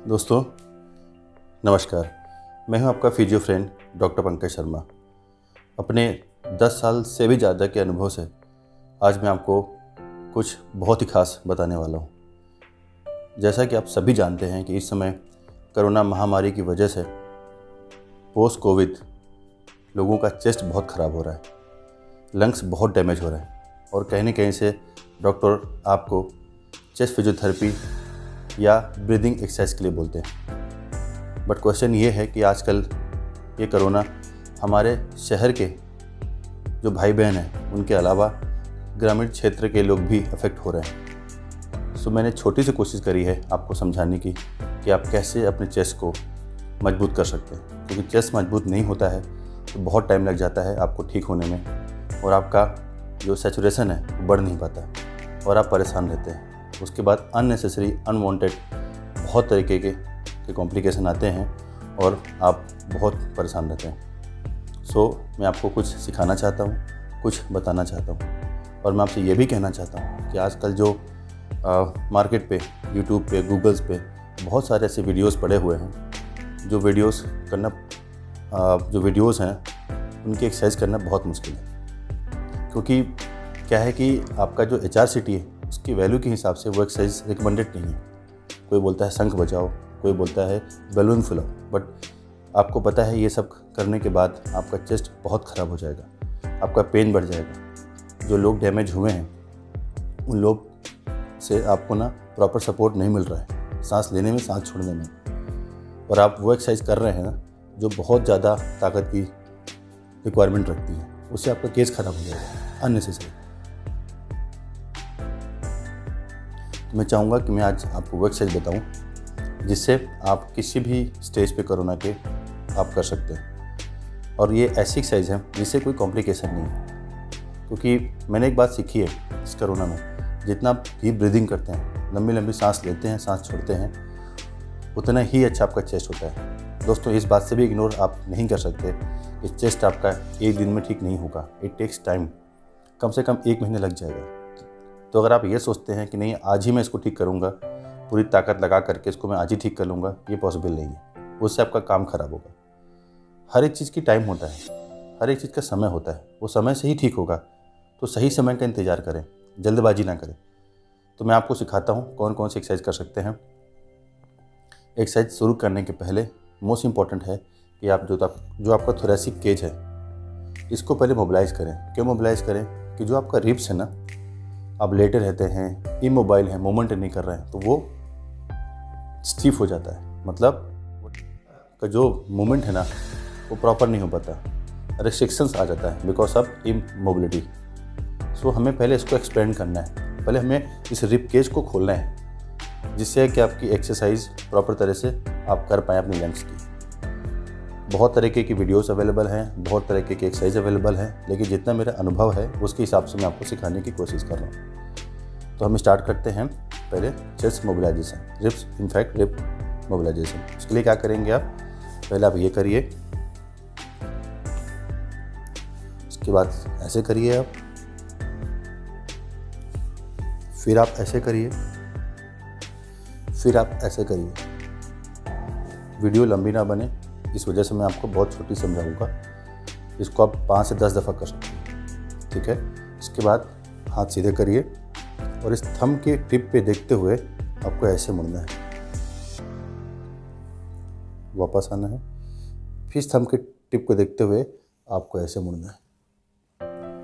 दोस्तों नमस्कार, मैं हूं आपका physio friend doctor Pankaj Sharma. अपने 10 साल से भी ज़्यादा के अनुभव से आज मैं आपको कुछ बहुत ही खास बताने वाला हूं। जैसा कि आप सभी जानते हैं कि इस समय कोरोना महामारी की वजह से पोस्ट कोविड लोगों का चेस्ट बहुत ख़राब हो रहा है, लंग्स बहुत डैमेज हो रहे हैं और कहीं न कहीं से डॉक्टर आपको चेस्ट फिजियोथेरेपी या ब्रीदिंग एक्सरसाइज के लिए बोलते हैं। बट क्वेश्चन ये है कि आजकल ये कोरोना हमारे शहर के जो भाई बहन हैं उनके अलावा ग्रामीण क्षेत्र के लोग भी अफेक्ट हो रहे हैं। सो मैंने छोटी सी कोशिश करी है आपको समझाने की कि आप कैसे अपने चेस्ट को मजबूत कर सकते हैं, क्योंकि चेस्ट मजबूत नहीं होता है तो बहुत टाइम लग जाता है आपको ठीक होने में और आपका जो सैचुरेशन है वो बढ़ नहीं पाता और आप परेशान रहते हैं। उसके बाद अननेसेसरी अनवांटेड बहुत तरीके के कॉम्प्लिकेशन आते हैं और आप बहुत परेशान रहते हैं। सो मैं आपको कुछ सिखाना चाहता हूँ, कुछ बताना चाहता हूँ और मैं आपसे ये भी कहना चाहता हूँ कि आजकल जो मार्केट पे, यूट्यूब पे, गूगल्स पे बहुत सारे ऐसे वीडियोस पड़े हुए हैं जो वीडियोस हैं उनकी एक्सरसाइज करना बहुत मुश्किल है। क्योंकि क्या है कि आपका जो HRCT है उसकी वैल्यू के हिसाब से वो एक्सरसाइज रिकमेंडेड नहीं है। कोई बोलता है शंख बजाओ, कोई बोलता है बैलून फुलाओ, बट आपको पता है ये सब करने के बाद आपका चेस्ट बहुत ख़राब हो जाएगा, आपका पेन बढ़ जाएगा। जो लोग डैमेज हुए हैं उन लोग से आपको ना प्रॉपर सपोर्ट नहीं मिल रहा है सांस लेने में, सांस छोड़ने में, और आप वो एक्सरसाइज कर रहे हैं ना जो बहुत ज़्यादा ताकत की रिक्वायरमेंट रखती है, उससे आपका केस ख़राब हो जाएगा अननेसेसरी। मैं चाहूँगा कि मैं आज आपको वो एक्सरसाइज बताऊँ जिससे आप किसी भी स्टेज पे कोरोना के आप कर सकते हैं। और ये ऐसी एक्सरसाइज है जिससे कोई कॉम्प्लिकेशन नहीं है। क्योंकि मैंने एक बात सीखी है इस कोरोना में, जितना डीप ब्रीदिंग करते हैं, लंबी लंबी सांस लेते हैं, सांस छोड़ते हैं, उतना ही अच्छा आपका चेस्ट होता है। दोस्तों इस बात से भी इग्नोर आप नहीं कर सकते कि चेस्ट आपका एक दिन में ठीक नहीं होगा। इट टेक्स टाइम, कम से कम 1 महीने लग जाएगा। तो अगर आप ये सोचते हैं कि नहीं आज ही मैं इसको ठीक करूँगा, पूरी ताकत लगा करके इसको मैं आज ही ठीक कर लूँगा, ये पॉसिबल नहीं है। उससे आपका काम ख़राब होगा। हर एक चीज़ की टाइम होता है, हर एक चीज़ का समय होता है, वो समय से ही ठीक होगा। तो सही समय का इंतज़ार करें, जल्दबाजी ना करें। तो मैं आपको सिखाता हूँ कौन कौन सी एक्सरसाइज कर सकते हैं। एक्सरसाइज शुरू करने के पहले मोस्ट इम्पॉर्टेंट है कि आप जो आपका थोरेसिक केज है इसको पहले मोबिलाइज़ करें। क्यों मोबिलाइज़ करें? कि जो आपका रिब्स है ना, आप लेटे रहते हैं, इमोबाइल हैं, मूवमेंट नहीं कर रहे हैं, तो वो स्टीफ हो जाता है। मतलब का जो मूवमेंट है ना वो प्रॉपर नहीं हो पाता, रिस्ट्रिक्शंस आ जाता है बिकॉज ऑफ इमोबिलिटी। सो हमें पहले इसको एक्सपेंड करना है, पहले हमें इस रिब केज को खोलना है जिससे कि आपकी एक्सरसाइज प्रॉपर तरह से आप कर पाएँ अपनी लंग्स की। बहुत तरीके की वीडियोस अवेलेबल हैं, बहुत तरीके की एक्सरसाइज अवेलेबल हैं, लेकिन जितना मेरा अनुभव है उसके हिसाब से मैं आपको सिखाने की कोशिश कर रहा हूँ। तो हम स्टार्ट करते हैं पहले chest mobilisation, ribs in fact rib mobilisation. उसके लिए क्या करेंगे आप, पहले आप ये करिए, उसके बाद ऐसे करिए आप, फिर आप ऐसे करिए, फिर आप ऐसे करिए। वीडियो लंबी ना बने इस वजह से मैं आपको बहुत छोटी समझाऊंगा। इसको आप 5 से 10 दफ़ा कर सकते हैं, ठीक है। इसके बाद हाथ सीधे करिए और इस थंब के टिप पे देखते हुए आपको ऐसे मुड़ना है, वापस आना है, फिर इस थंब के टिप को देखते हुए आपको ऐसे मुड़ना है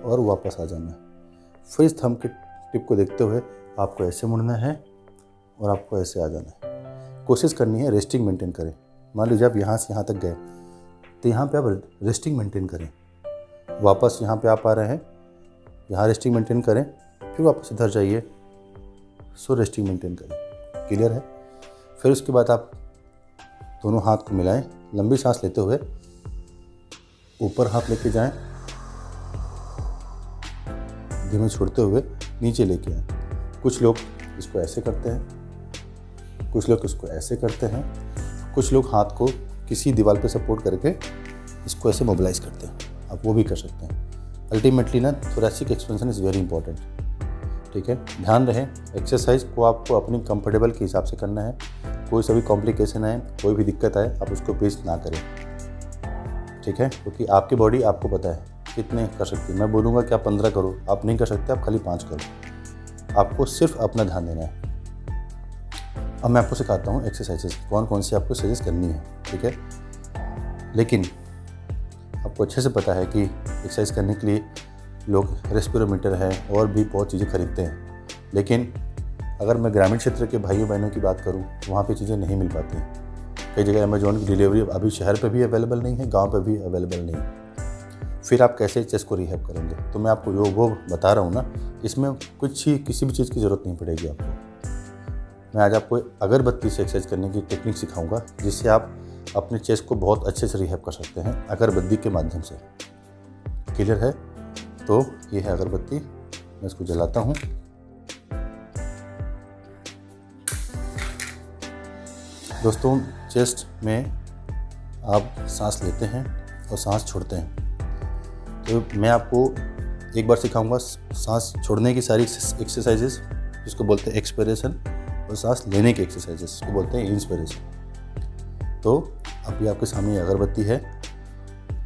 और वापस आ जाना है। फिर इस थंब के टिप को देखते हुए आपको ऐसे मुड़ना है और आपको ऐसे आ जाना है। कोशिश करनी है रेस्टिंग मेंटेन करें। मान लीजिए आप यहाँ से यहाँ तक गए तो यहाँ पे आप रेस्टिंग मेंटेन करें, वापस यहाँ पे आप आ रहे हैं, यहाँ रेस्टिंग मेंटेन करें, फिर वापस इधर जाइए, सो रेस्टिंग मेंटेन करें। क्लियर है? फिर उसके बाद आप दोनों हाथ को मिलाएं, लंबी सांस लेते हुए ऊपर हाथ लेके जाएं, धीमे छोड़ते हुए नीचे लेके आएं। कुछ लोग इसको ऐसे करते हैं, कुछ लोग इसको ऐसे करते हैं, कुछ लोग हाथ को किसी दीवार पे सपोर्ट करके इसको ऐसे मोबिलाइज करते हैं। आप वो भी कर सकते हैं। अल्टीमेटली ना thoracic expansion is very important. ठीक है। ध्यान रहे एक्सरसाइज को आपको अपनी कंफर्टेबल के हिसाब से करना है। कोई सा भी कॉम्प्लिकेशन आए, कोई भी दिक्कत आए, आप उसको पेश ना करें, ठीक है, क्योंकि आपकी बॉडी आपको पता है कितने कर सकती है। मैं बोलूँगा कि आप 15 करो, आप नहीं कर सकते, आप खाली 5 करो। आपको सिर्फ अपना ध्यान देना है। अब मैं आपको सिखाता हूँ एक्सरसाइजेस कौन कौन सी आपको सजेस्ट करनी है, ठीक है। लेकिन आपको अच्छे से पता है कि एक्सरसाइज करने के लिए लोग रेस्पिरोमीटर है और भी बहुत चीज़ें खरीदते हैं, लेकिन अगर मैं ग्रामीण क्षेत्र के भाइयों बहनों की बात करूं, वहाँ पे चीज़ें नहीं मिल पाती। कई जगह अमेजोन की डिलीवरी अभी शहर पे भी अवेलेबल नहीं है, गांव पे भी अवेलेबल नहीं है। फिर आप कैसे चेस्ट को रिहैब करेंगे? तो मैं आपको वो बता रहा हूँ ना, इसमें कुछ ही किसी भी चीज़ की ज़रूरत नहीं पड़ेगी आपको। मैं आज आपको अगरबत्ती से एक्सरसाइज करने की टेक्निक सिखाऊँगा, जिससे आप अपने चेस्ट को बहुत अच्छे से रिहैब कर सकते हैं अगरबत्ती के माध्यम से। क्लियर है? तो ये है अगरबत्ती, मैं इसको जलाता हूँ। दोस्तों, चेस्ट में आप सांस लेते हैं और सांस छोड़ते हैं। तो मैं आपको एक बार सिखाऊंगा सांस छोड़ने की सारी एक्सरसाइजेस, जिसको बोलते हैं एक्सपिरेशन, और सांस लेने की एक्सरसाइजेस, जिसको बोलते हैं इंस्पिरेशन। तो अभी आपके सामने अगरबत्ती है।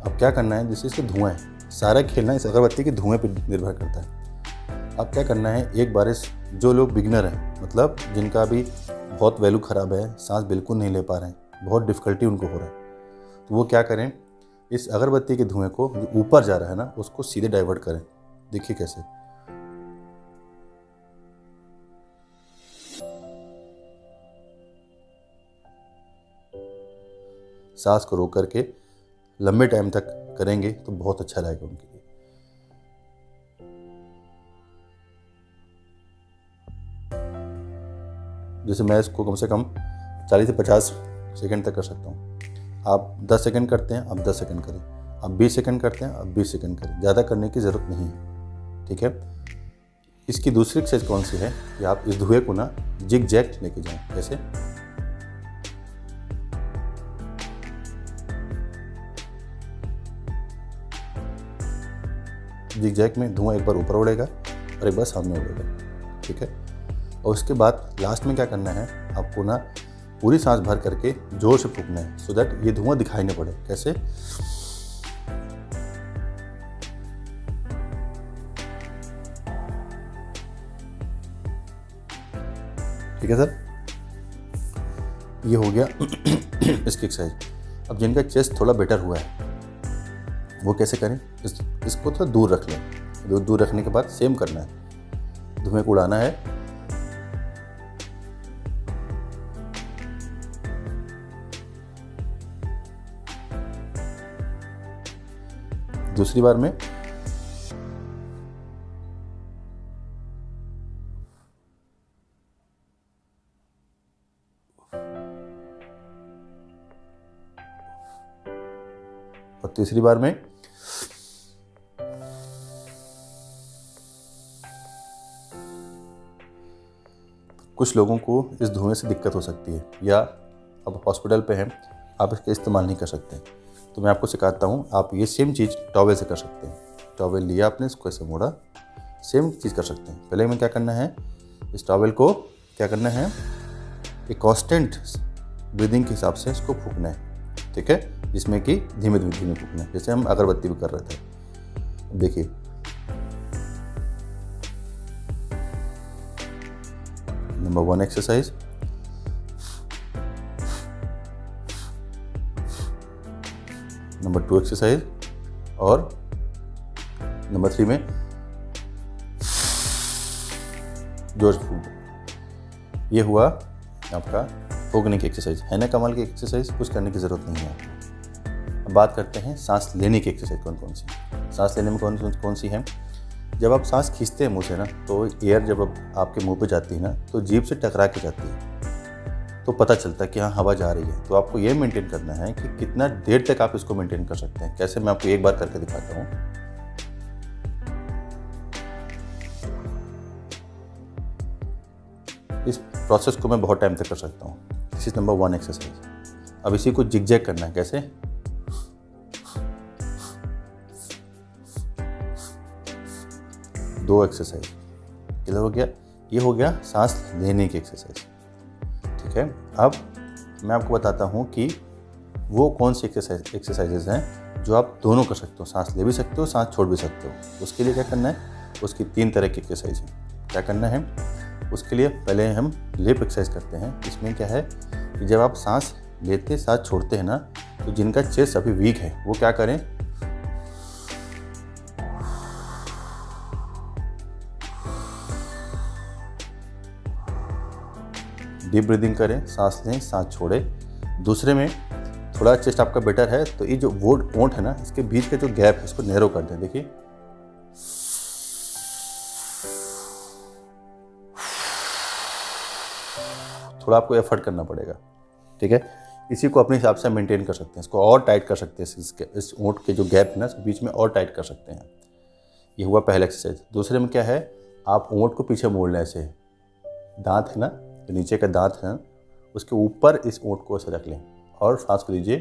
अब क्या करना है, जैसे इसके धुआं है, सारा खेलना इस अगरबत्ती के धुएं पर निर्भर करता है। अब क्या करना है, एक बार जो लोग बिगनर हैं, मतलब जिनका अभी बहुत वैल्यू ख़राब है, सांस बिल्कुल नहीं ले पा रहे हैं, बहुत डिफ़िकल्टी उनको हो रहा है, तो वो क्या करें, इस अगरबत्ती के धुएं को जो ऊपर जा रहा है ना, उसको सीधे डाइवर्ट करें। देखिए कैसे। सांस को रोक करके लंबे टाइम तक करेंगे तो बहुत अच्छा रहेगा उनके लिए। जैसे मैं इसको कम से कम 40 से 50 सेकंड तक कर सकता हूँ। आप 10 सेकंड करते हैं, आप 10 सेकंड करें। आप 20 सेकंड करते हैं, आप 20 सेकंड करें। ज़्यादा करने की ज़रूरत नहीं है, ठीक है। इसकी दूसरी एक्सरसाइज कौन सी है कि आप इस धुएं को ना जिग जैग लेके जाएं। कैसे? जिग जैग में धुआं एक बार ऊपर उड़ेगा और एक बार सामने उड़ेगा, ठीक है। और उसके बाद लास्ट में क्या करना है, आपको ना पूरी सांस भर करके जोर से फूंकना है, सो दैट ये धुआं दिखाई न पड़े। कैसे? ठीक है सर, ये हो गया इसकी एक्सरसाइज। अब जिनका चेस्ट थोड़ा बेटर हुआ है, वो कैसे करें, इसको थोड़ा दूर रख लें। दूर रखने के बाद सेम करना है, धुएं को उड़ाना है। दूसरी बार में और तीसरी बार में कुछ लोगों को इस धुएं से दिक्कत हो सकती है, या अब हॉस्पिटल पे हैं, आप इसका इस्तेमाल नहीं कर सकते, तो मैं आपको सिखाता हूँ। आप ये सेम चीज़ टॉवेल से कर सकते हैं। टॉवेल लिया आपने, इसको ऐसे मोड़ा, सेम चीज़ कर सकते हैं। पहले में क्या करना है, इस टॉवेल को क्या करना है, एक कांस्टेंट ब्रीदिंग के हिसाब से इसको फूंकना है, ठीक है, जिसमें कि धीमे धीमे फूंकना है, जैसे हम अगरबत्ती भी कर रहे थे। देखिए, नंबर 1 एक्सरसाइज। नंबर 2 एक्सरसाइज, और नंबर 3 में जोश फूंक। ये हुआ आपका फूंकने की एक्सरसाइज, है ना कमाल की एक्सरसाइज, कुछ करने की ज़रूरत नहीं है। अब बात करते हैं सांस लेने की एक्सरसाइज कौन कौन सी। सांस लेने में कौन सी है, जब आप सांस खींचते हैं मुंह से ना, तो एयर जब आपके मुंह पे जाती है ना, तो जीभ से टकरा के जाती है, तो पता चलता है कि हाँ हवा जा रही है। तो आपको ये मेंटेन करना है कि कितना देर तक आप इसको मेंटेन कर सकते हैं। कैसे, मैं आपको एक बार करके दिखाता हूँ। इस प्रोसेस को मैं बहुत टाइम तक कर सकता हूँ। This is number 1 exercise. अब इसी को जिग-जैग करना है। कैसे? दो एक्सरसाइज, क्लियर हो गया? ये हो गया सांस लेने की एक्सरसाइज। ठीक है, अब मैं आपको बताता हूँ कि वो कौन सी एक्सरसाइजेज हैं जो आप दोनों कर सकते हो, सांस ले भी सकते हो, सांस छोड़ भी सकते हो। उसके लिए क्या करना है, उसकी 3 तरह की एक्सरसाइज है। क्या करना है, उसके लिए पहले हम लिप एक्सरसाइज करते हैं। इसमें क्या है कि जब आप सांस लेते सांस छोड़ते हैं ना, तो जिनका चेस्ट अभी वीक है वो क्या करें, डीप ब्रीदिंग करें, सांस लें, सांस छोड़ें। दूसरे में थोड़ा चेस्ट आपका बेटर है तो ये जो ओंठ है ना, इसके बीच का जो गैप है इसको नैरो कर दें। देखिए, थोड़ा आपको एफर्ट करना पड़ेगा। ठीक है, इसी को अपने हिसाब से मेंटेन कर सकते हैं, इसको और टाइट कर सकते हैं, इस ओंठ के जो गैप है ना इसके बीच में और टाइट कर सकते हैं। ये हुआ पहला एक्सरसाइज। दूसरे में क्या है, आप ओंठ को पीछे मोड़ लें, ऐसे दांत है ना, जो नीचे का दांत है उसके ऊपर इस ओंठ को ऐसे रख लें और सांस को लीजिए।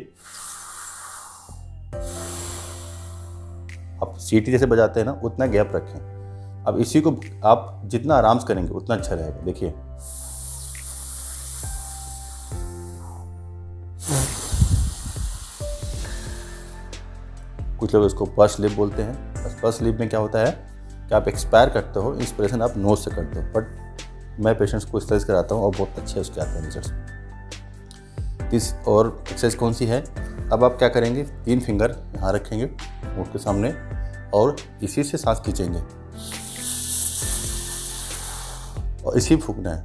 आप सीटी जैसे बजाते हैं ना उतना गैप रखें। अब इसी को आप जितना आराम से करेंगे उतना अच्छा रहेगा। देखिए, कुछ लोग इसको पर्स लिप बोलते हैं। पर्स लिप में क्या होता है कि आप एक्सपायर करते हो, इंस्पिरेशन आप नोज से करते हो, बट मैं पेशेंट्स को इस तरह से कराता हूँ और बहुत अच्छे उसके आते हैं रिजल्ट। और एक्सरसाइज कौन सी है, अब आप क्या करेंगे, 3 फिंगर यहाँ रखेंगे मुंह के सामने और इसी से सांस खींचेंगे और इसी फूंकना है।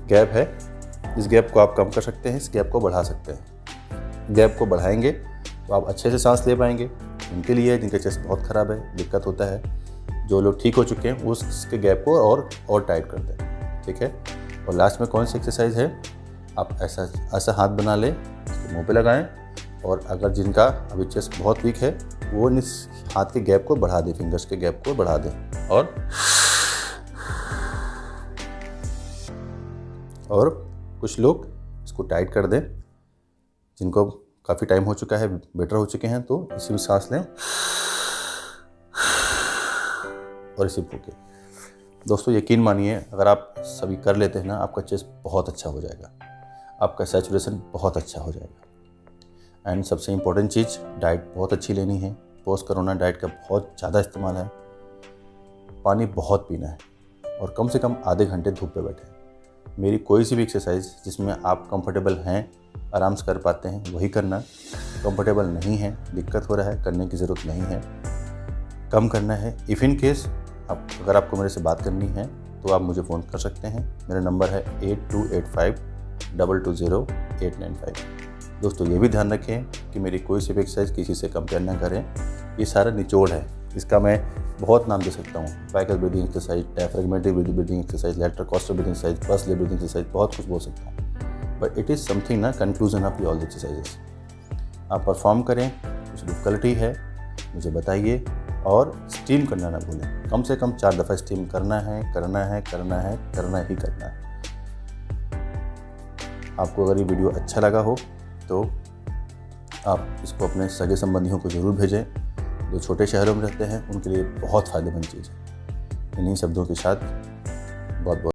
गैप है, इस गैप को आप कम कर सकते हैं, इस गैप को बढ़ा सकते हैं। गैप को बढ़ाएंगे तो आप अच्छे से सांस ले पाएंगे। उनके लिए जिनका चेस्ट बहुत ख़राब है, दिक्कत होता है, जो लोग ठीक हो चुके हैं उसके गैप को और टाइट कर दें। ठीक है, और लास्ट में कौन सी एक्सरसाइज है, आप ऐसा हाथ बना लें, इसको मुँह पे लगाएं और अगर जिनका अभी चेस्ट बहुत वीक है वो इस हाथ के गैप को बढ़ा दें, फिंगर्स के गैप को बढ़ा दें और कुछ लोग इसको टाइट कर दें। जिनको काफ़ी टाइम हो चुका है, बेटर हो चुके हैं, तो इसी में सांस लें और इसी फूकें। दोस्तों यकीन मानिए, अगर आप सभी कर लेते हैं ना, आपका चेस्ट बहुत अच्छा हो जाएगा, आपका सैचुरेशन बहुत अच्छा हो जाएगा। एंड सबसे इम्पोर्टेंट चीज़, डाइट बहुत अच्छी लेनी है। पोस्ट कोरोना डाइट का बहुत ज़्यादा इस्तेमाल है। पानी बहुत पीना है और कम से कम आधे घंटे धूप पे बैठे। मेरी कोई सी भी एक्सरसाइज जिसमें आप कंफर्टेबल हैं, आराम से कर पाते हैं, वही करना। कंफर्टेबल नहीं है, दिक्कत हो रहा है, करने की ज़रूरत नहीं है, कम करना है। इफ़ इन केस अगर आपको मेरे से बात करनी है तो आप मुझे फ़ोन कर सकते हैं। मेरा नंबर है 8285220895। दोस्तों ये भी ध्यान रखें कि मेरी कोई सी भी एक्सरसाइज किसी से कंपेयर ना करें। ये सारा निचोड़ है, इसका मैं बहुत नाम दे सकता हूँ। पैकल breathing exercise, diaphragmatic breathing exercise, lateral costal breathing exercise, purse lip breathing exercise, बहुत कुछ बोल सकता हूँ, बट इट इज़ समथिंग ना conclusion of all the exercises. आप परफॉर्म करें, कुछ डिफिकल्टी है मुझे बताइए और स्टीम करना ना भूलें। कम से कम 4 दफ़ा स्टीम करना है, करना ही करना है। आपको अगर ये वीडियो अच्छा लगा हो तो आप इसको अपने सगे संबंधियों को ज़रूर भेजें जो छोटे शहरों में रहते हैं, उनके लिए बहुत फ़ायदेमंद चीज़ है। इन्हीं शब्दों के साथ बहुत बहुत